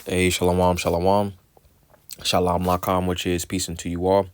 Hey, shalom, shalom, shalom lakam, which is peace unto you all.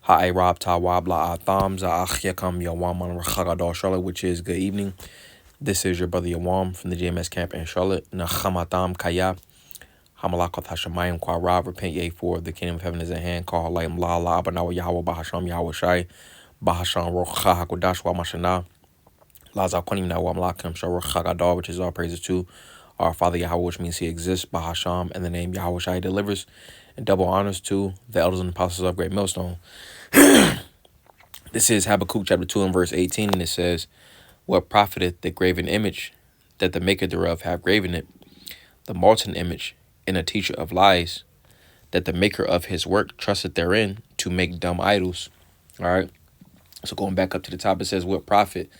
Ha'e rab tawab la atham za'ach yakam yawam on Chagadol Charlotte, which is good evening. This is your brother Yawam from the JMS camp in Charlotte. Nachamatam kaya hamalakot hashemayim kwa rav, repent ye, for the kingdom of heaven is at hand. Call halayim la la abanawa Yahweh bahasham Yahweh shai bahasham rocha hakodash wa mashana laza kwanim na wa malakim shar Chagadol, which is all praises to our Father Yahweh, which means He exists. Bahasham, and the name Yahweh Shai delivers. And double honors to the elders and apostles of Great Millstone. This is Habakkuk chapter 2 and verse 18, and it says, "What profiteth the graven image, that the maker thereof have graven it, the molten image, and a teacher of lies, that the maker of his work trusteth therein to make dumb idols." All right. So going back up to the top, it says, "What profiteth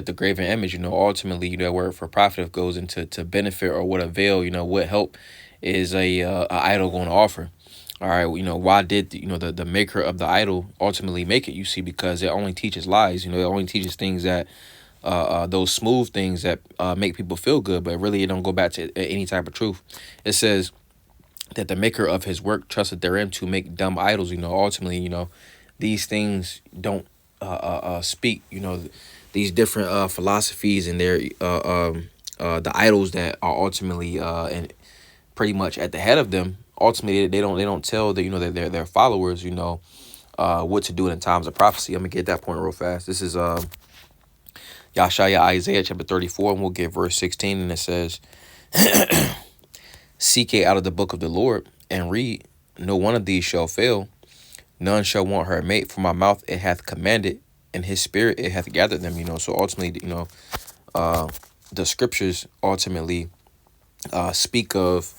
the graven image?" Ultimately, that word for profit goes into to benefit or what avail. What help is a idol going to offer? All right, why did the maker of the idol ultimately make it? You see, because it only teaches lies. It only teaches things that those smooth things that make people feel good, but really it don't go back to any type of truth. It says that the maker of his work trusted therein to make dumb idols. Ultimately, these things don't speak. These different philosophies and their the idols that are ultimately and pretty much at the head of them. Ultimately, they don't tell their followers what to do in times of prophecy. I'm gonna get that point real fast. This is Yashaya Isaiah chapter 34, and we'll get verse 16, and it says, "Seek ye out of the book of the Lord and read. No one of these shall fail. None shall want her mate. For my mouth it hath commanded, and His spirit it hath gathered them." So ultimately, the scriptures ultimately speak of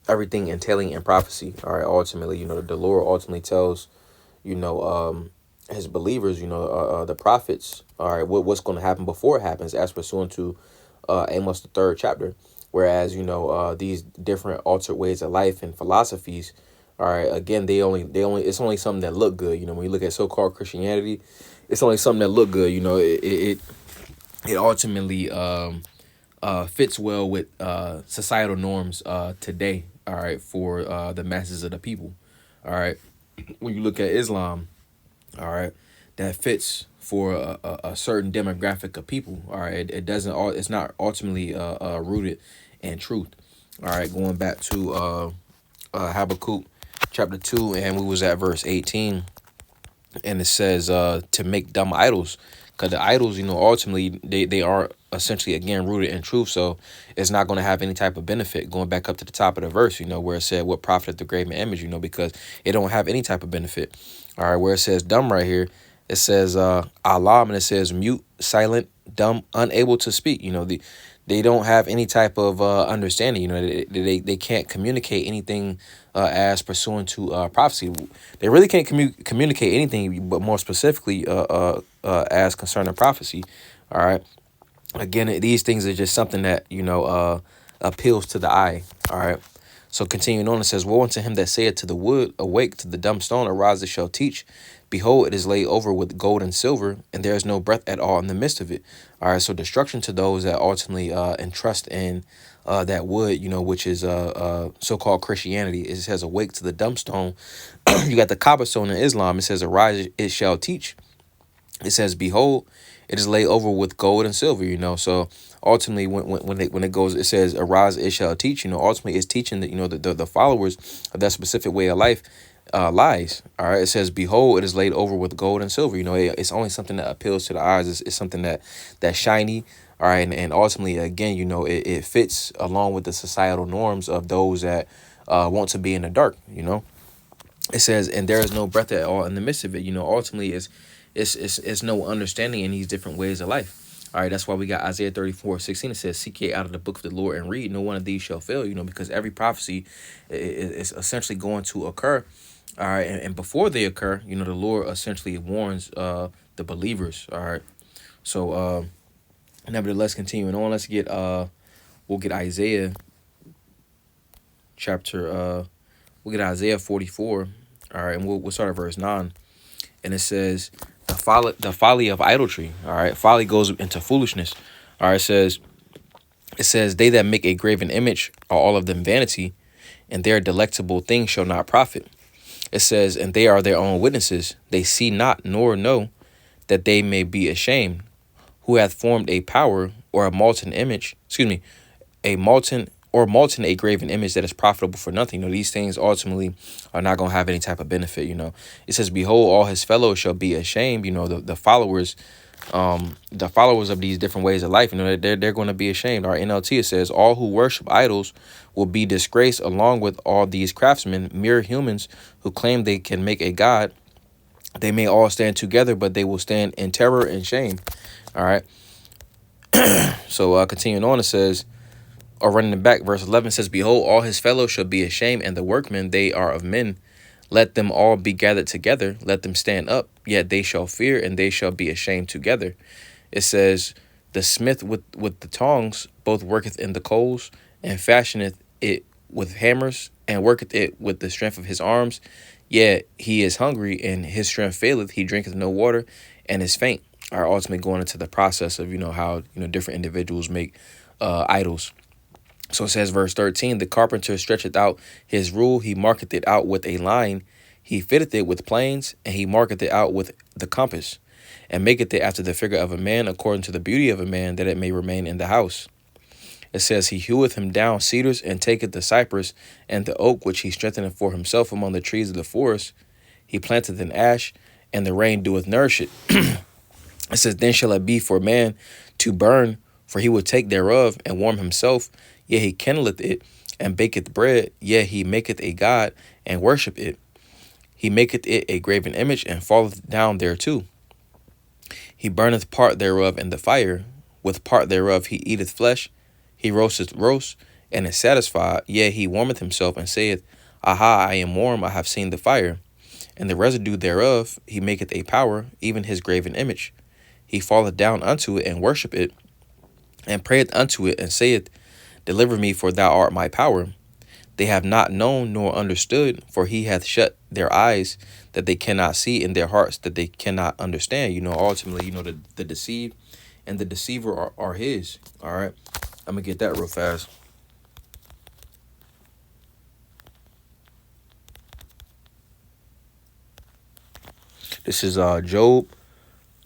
everything entailing in prophecy. All right, ultimately, the Lord ultimately tells, His believers, the prophets, all right, what's going to happen before it happens, as pursuant to Amos the 3rd chapter. Whereas, these different altered ways of life and philosophies, all right, again, it's only something that look good. When you look at so-called Christianity, it's only something that look good. It ultimately fits well with societal norms today, all right, for the masses of the people. All right, when you look at Islam, all right, that fits for a certain demographic of people. All right, it's not ultimately rooted in truth. All right, going back to Habakkuk chapter 2, and we was at verse 18, and it says to make dumb idols, because the idols, ultimately they are essentially again rooted in truth, so it's not going to have any type of benefit. Going back up to the top of the verse, where it said, "What profiteth the graven image?" Because it don't have any type of benefit. All right, where it says dumb right here, it says alam, and it says mute, silent, dumb, unable to speak. They don't have any type of understanding. They can't communicate anything as pursuant to prophecy. They really can't communicate anything, but more specifically as concerning prophecy. All right. Again, these things are just something that appeals to the eye. All right. So continuing on, it says, "Woe unto him that saith to the wood, awake, to the dumb stone, arise, it shall teach. Behold, it is laid over with gold and silver, and there is no breath at all in the midst of it." All right, so destruction to those that ultimately entrust in that wood, which is so-called Christianity. It says, "Awake to the dumb stone." You got the cobblestone in Islam. It says, "Arise, it shall teach." It says, "Behold, it is laid over with gold and silver." So ultimately, when it goes, it says, "Arise, it shall teach." Ultimately, it's teaching that the followers of that specific way of life lies. All right, it says, "Behold, it is laid over with gold and silver." It's only something that appeals to the eyes. It's something that's shiny. All right, and ultimately, again, it fits along with the societal norms of those that want to be in the dark. It says, "And there is no breath at all in the midst of it." Ultimately, it's no understanding in these different ways of life. All right, that's why we got Isaiah 34:16. It says, "Seek ye out of the book of the Lord and read. No one of these shall fail." Because every prophecy is essentially going to occur. All right, and before they occur, the Lord essentially warns the believers. All right, so nevertheless, continuing on, we'll get Isaiah chapter we'll get Isaiah 44. All right, and we'll start at verse 9, and it says, the folly of idolatry. All right, folly goes into foolishness. All right, it says, It says, they that make a graven image are all of them vanity, and their delectable things shall not profit. It says, and they are their own witnesses. They see not nor know, that they may be ashamed. Who hath formed a power or a molten image, a molten a graven image that is profitable for nothing. These things ultimately are not going to have any type of benefit. It says, behold, all his fellows shall be ashamed. The followers of these different ways of life, they're going to be ashamed. Our NLT, it says, all who worship idols will be disgraced along with all these craftsmen, mere humans who claim they can make a god. They may all stand together, but they will stand in terror and shame. All right. So continuing on, it says, or running it back, verse 11 says, behold, all his fellows shall be ashamed, and the workmen, they are of men. Let them all be gathered together. Let them stand up. Yet they shall fear, and they shall be ashamed together. It says, the smith with the tongs both worketh in the coals, and fashioneth it with hammers, and worketh it with the strength of his arms. Yet he is hungry, and his strength faileth. He drinketh no water, and is faint. Are ultimately going into the process of how different individuals make idols. So it says, verse 13, the carpenter stretcheth out his rule, he marketh it out with a line, he fitteth it with planes, and he marketh it out with the compass, and maketh it after the figure of a man, according to the beauty of a man, that it may remain in the house. It says, he heweth him down cedars, and taketh the cypress and the oak, which he strengtheneth for himself among the trees of the forest. He planteth an ash, and the rain doeth nourish it. It says, then shall it be for man to burn, for he will take thereof, and warm himself. Yea, he kindleth it, and baketh bread. Yea, he maketh a god, and worship it. He maketh it a graven image, and falleth down thereto. He burneth part thereof in the fire. With part thereof he eateth flesh. He roasteth roast, and is satisfied. Yea, he warmeth himself, and saith, aha, I am warm, I have seen the fire. And the residue thereof he maketh a power, even his graven image. He falleth down unto it, and worship it, and prayeth unto it, and saith, deliver me, for thou art my power. They have not known nor understood, for he hath shut their eyes, that they cannot see, in their hearts, that they cannot understand. Ultimately, the deceived and the deceiver are his. All right. I'm going to get that real fast. This is Job,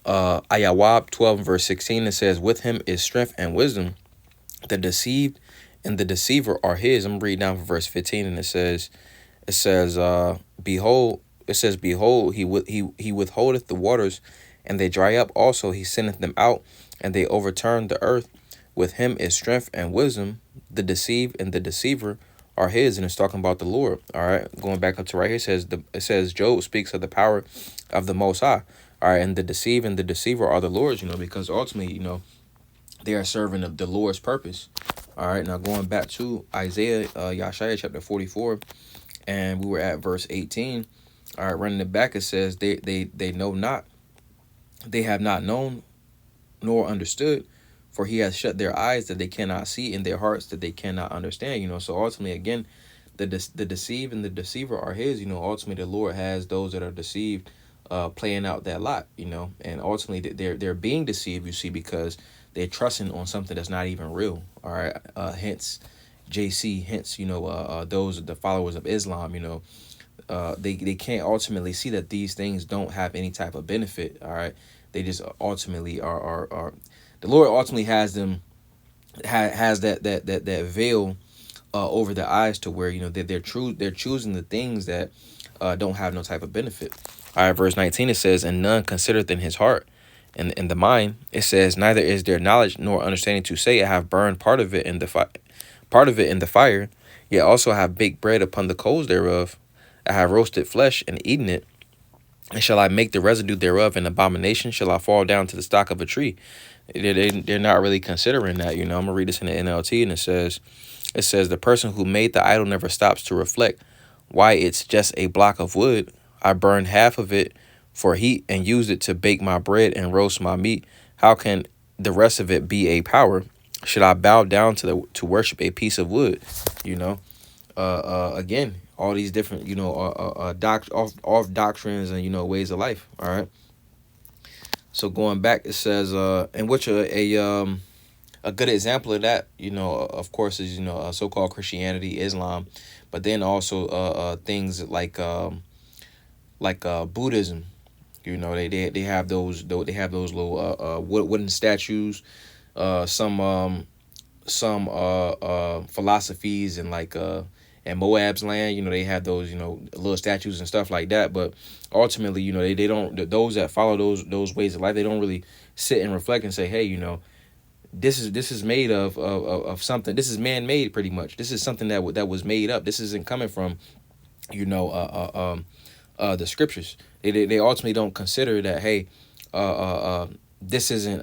Ayawab 12, verse 16. It says, with him is strength and wisdom. The deceived and the deceiver are his. I'm reading down from verse 15, and it says, behold, he withholdeth the waters, and they dry up. Also, he sendeth them out, and they overturn the earth. With him is strength and wisdom. The deceived and the deceiver are his, and it's talking about the Lord. All right, going back up to right here, it says Job speaks of the power of the Most High. All right, and the deceived and the deceiver are the Lord's. Because ultimately, they are serving the Lord's purpose. All right, now going back to Isaiah, Yeshaya chapter 44, and we were at verse 18. All right, running it back, it says, they know not, they have not known nor understood, for he has shut their eyes that they cannot see, in their hearts that they cannot understand. So ultimately, again, the deceived and the deceiver are his. Ultimately, the Lord has those that are deceived playing out that lot, and ultimately they're being deceived, you see, because they're trusting on something that's not even real. All right. Hence JC, hence, those are the followers of Islam, they can't ultimately see that these things don't have any type of benefit. All right. They just ultimately are the Lord ultimately has them, has that veil over their eyes, to where, they're choosing the things that don't have no type of benefit. All right, verse 19, it says, and none considereth in his heart, and in the mind, it says, neither is there knowledge nor understanding to say, I have burned part of it in the fire, yet also I have baked bread upon the coals thereof. I have roasted flesh and eaten it. And shall I make the residue thereof an abomination? Shall I fall down to the stock of a tree? They're not really considering that. I'm gonna read this in the NLT, and it says the person who made the idol never stops to reflect why it's just a block of wood. I burned half of it for heat and used it to bake my bread and roast my meat. How can the rest of it be a power? Should I bow down to worship a piece of wood? Again, all these different off doctrines and ways of life. All right. So going back, it says in which a A good example of that, of course, is so-called Christianity, Islam, but then also things like Buddhism. They have they have those little wooden statues, some philosophies and in Moab's land, they have those little statues and stuff like that. But ultimately, they don't, those that follow those ways of life, they don't really sit and reflect and say, hey, this is made of something. This is man made, pretty much. This is something that was made up. This isn't coming from you know the scriptures. They ultimately don't consider that, hey, this isn't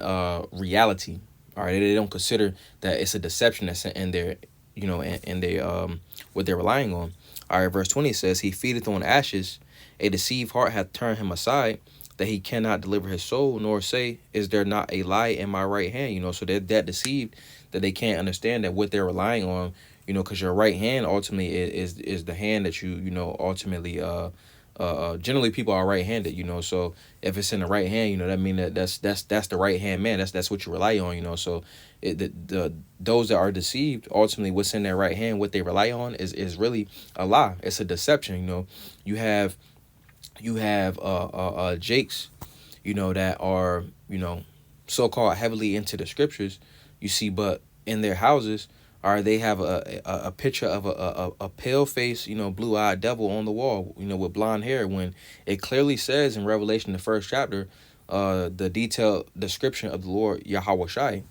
reality. All right, they don't consider that it's a deception that's in their, in their what they're relying on. All right, verse 20 says, "He feedeth on ashes; a deceived heart hath turned him aside, that he cannot deliver his soul, nor say, Is there not a lie in my right hand?" So they're that deceived that they can't understand that what they're relying on, because your right hand ultimately is the hand that ultimately generally people are right-handed. So if it's in the right hand, that mean that's the right hand man. That's what you rely on. So the those that are deceived, ultimately what's in their right hand, what they rely on is really a lie. It's a deception. You have jakes, that are so-called heavily into the scriptures, you see, but in their houses, or they have a picture of a pale face, blue-eyed devil on the wall, with blonde hair, when it clearly says in Revelation, the first chapter, the detailed description of the Lord Yahweh Shai.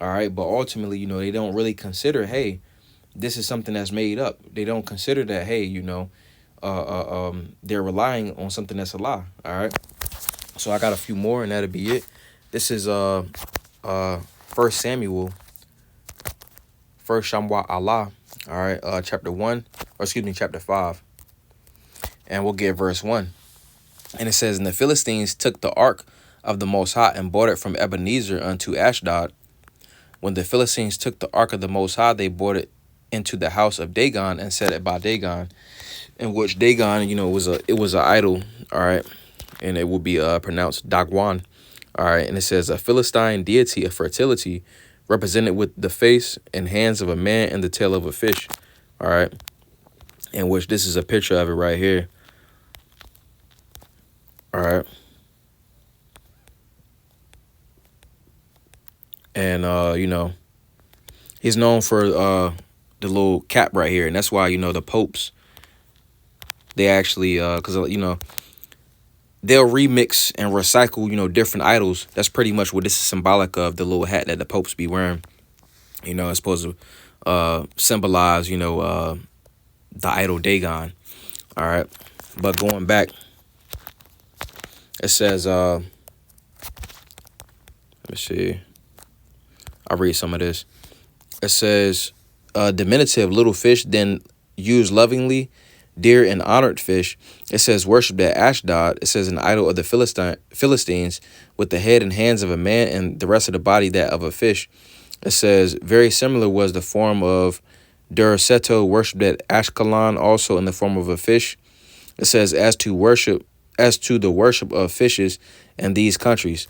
All right, but ultimately, they don't really consider, hey, this is something that's made up. They don't consider that, hey, they're relying on something that's a lie. All right, so I got a few more, and that'll be it. This is First Samuel, First Shamwa Allah. All right, chapter 1, or excuse me, chapter 5, and we'll get verse 1. And it says, "And the Philistines took the ark of the Most High and brought it from Ebenezer unto Ashdod. When the Philistines took the ark of the Most High, they brought it into the house of Dagon and set it by Dagon," in which Dagon, it was an idol. All right, and it will be pronounced Dagwan. All right, and it says, "A Philistine deity of fertility, represented with the face and hands of a man and the tail of a fish." All right, in which this is a picture of it right here. All right, and he's known for the little cap right here, and that's why the popes, they actually because they'll remix and recycle different idols. That's pretty much what this is symbolic of, the little hat that the popes be wearing. It's supposed to symbolize the idol Dagon. All right, but going back, it says let me see, I'll read some of this. It says, diminutive, little fish, then used lovingly, dear and honored fish. It says, worshipped at Ashdod. It says, an idol of the Philistines, with the head and hands of a man and the rest of the body that of a fish. It says, very similar was the form of Durseto, worshipped at Ashkelon, also in the form of a fish. It says, as to the worship of fishes in these countries.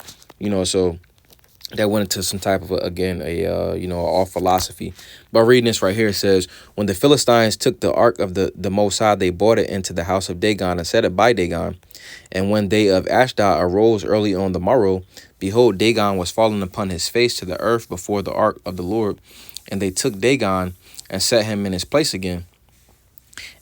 So that went into some type of, again, all philosophy. But reading this right here, it says, when the Philistines took the ark of the Most High, they brought it into the house of Dagon and set it by Dagon. And when they of Ashdod arose early on the morrow, behold, Dagon was fallen upon his face to the earth before the ark of the Lord. And they took Dagon and set him in his place again.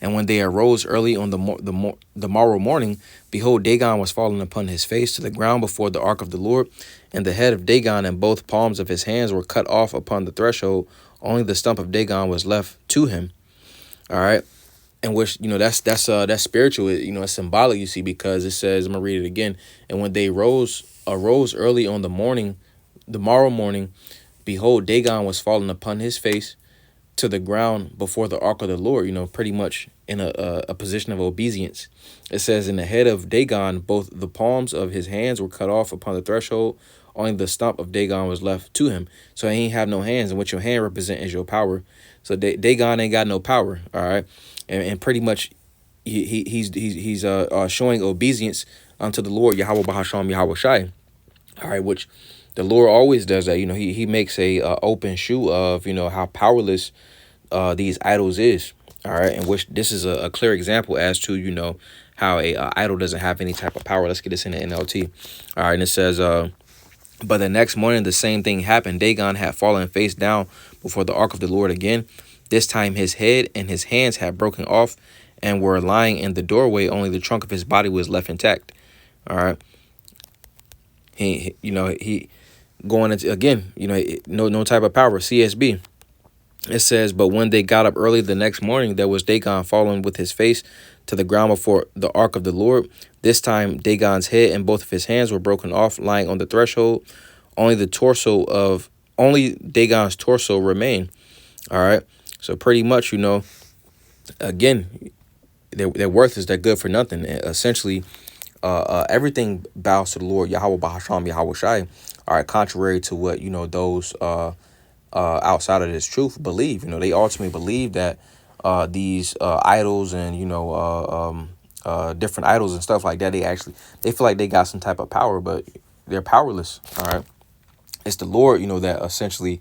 And when they arose early on the morrow morning, behold, Dagon was fallen upon his face to the ground before the ark of the Lord. And the head of Dagon and both palms of his hands were cut off upon the threshold. Only the stump of Dagon was left to him. All right. And which, that's spiritual, it's symbolic, you see, because it says, I'm going to read it again. And when they arose early on the morrow morning, behold, Dagon was fallen upon his face to the ground before the ark of the Lord, pretty much in a position of obedience. It says, in the head of Dagon, both the palms of his hands were cut off upon the threshold. Only the stump of Dagon was left to him. So he ain't have no hands, and what your hand represent is your power. So Dagon ain't got no power, all right? And pretty much he's showing obedience unto the Lord, Yahweh Bahasham, Yahweh Shai. All right, which The Lord always does that. He makes a open shoe of, how powerless these idols is. All right. And which this is a clear example as to, how a idol doesn't have any type of power. Let's get this in the NLT. All right. And it says, but the next morning, the same thing happened. Dagon had fallen face down before the ark of the Lord again. This time his head and his hands had broken off and were lying in the doorway. Only the trunk of his body was left intact. All right. He going into, again, no type of power. CSB. It says, but when they got up early the next morning, there was Dagon fallen with his face to the ground before the ark of the Lord. This time, Dagon's head and both of his hands were broken off, lying on the threshold. Only Dagon's torso remained. All right. So pretty much, again, they're worthless. They're good for nothing. And essentially, everything bows to the Lord, Yahweh Bahasham, Yahweh Shai. All right. Contrary to what, those outside of this truth believe. They ultimately believe that these idols and different idols and stuff like that, they feel like they got some type of power, but they're powerless. All right. It's the Lord, that essentially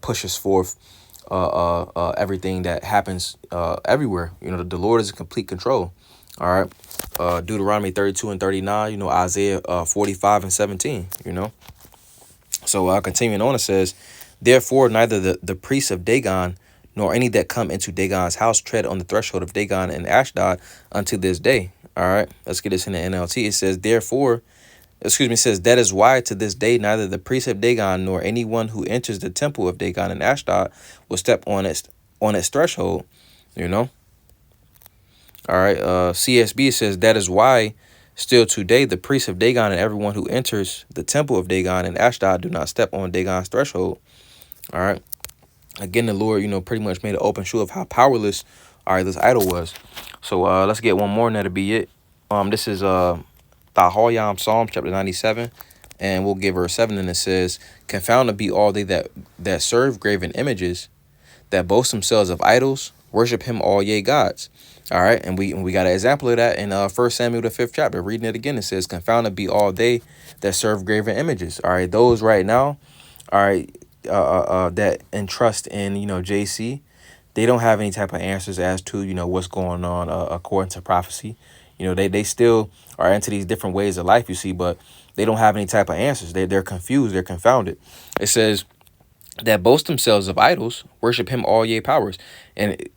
pushes forth everything that happens everywhere. The Lord is in complete control. All right. Deuteronomy 32 and 39, Isaiah 45 and 17, So continuing on, it says, therefore, neither the priests of Dagon nor any that come into Dagon's house tread on the threshold of Dagon and Ashdod unto this day. All right, let's get this in the NLT. It says, it says, that is why to this day neither the priests of Dagon nor anyone who enters the temple of Dagon and Ashdod will step on its threshold. All right, CSB says, that is why still today the priests of Dagon and everyone who enters the temple of Dagon and Ashdod do not step on Dagon's threshold. All right. Again, the Lord, pretty much made an open show of how powerless, this idol was. So let's get one more and that'll be it. This is Tahoyam Psalm chapter 97, and we'll give verse 7, and it says, confounded be all they that serve graven images, that boast themselves of idols, worship him all ye gods. All right, and we got an example of that in 1 Samuel the 5th chapter. Reading it again, it says, confounded be all they that serve graven images. All right, those right now, all right, that entrust in JC, they don't have any type of answers as to what's going on according to prophecy. They still are into these different ways of life, you see, but they don't have any type of answers. They're confused, they're confounded. It says that boast themselves of idols, worship him all ye powers. And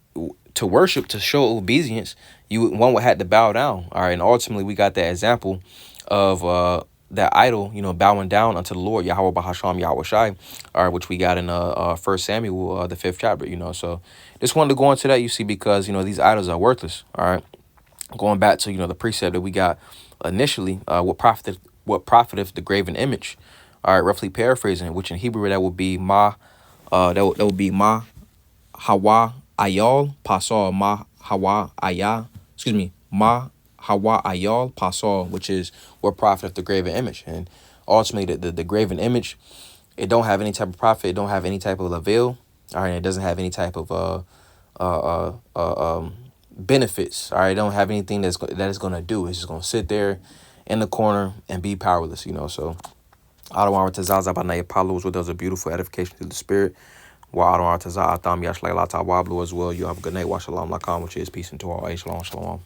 to worship, to show obedience, one would have to bow down. All right, and ultimately we got that example of that idol, bowing down unto the Lord, Yahweh Bahasham, Yahweh Shai, all right, which we got in 1 Samuel, the 5th chapter, So just wanted to go into that, you see, because, these idols are worthless, all right. Going back to, the precept that we got initially, what profiteth the graven image, all right, roughly paraphrasing, which in Hebrew that would be that would be ma hawa ayal pasal ma hawa ayah, ma hawa ayal pasal, which is what profiteth the graven image. And ultimately the graven image, it don't have any type of profit, it don't have any type of avail, all right, it doesn't have any type of benefits, all right, it don't have anything that it's gonna do. It's just gonna sit there in the corner and be powerless, So Adonai Tazaza Banaya Palos, with us a beautiful edification to the spirit. Wa Adonai Tazaza Atam Yash Lailata Wablu as well. You have a good night. Wa Shalom Lakam, which is peace into all. Shalom, shalom.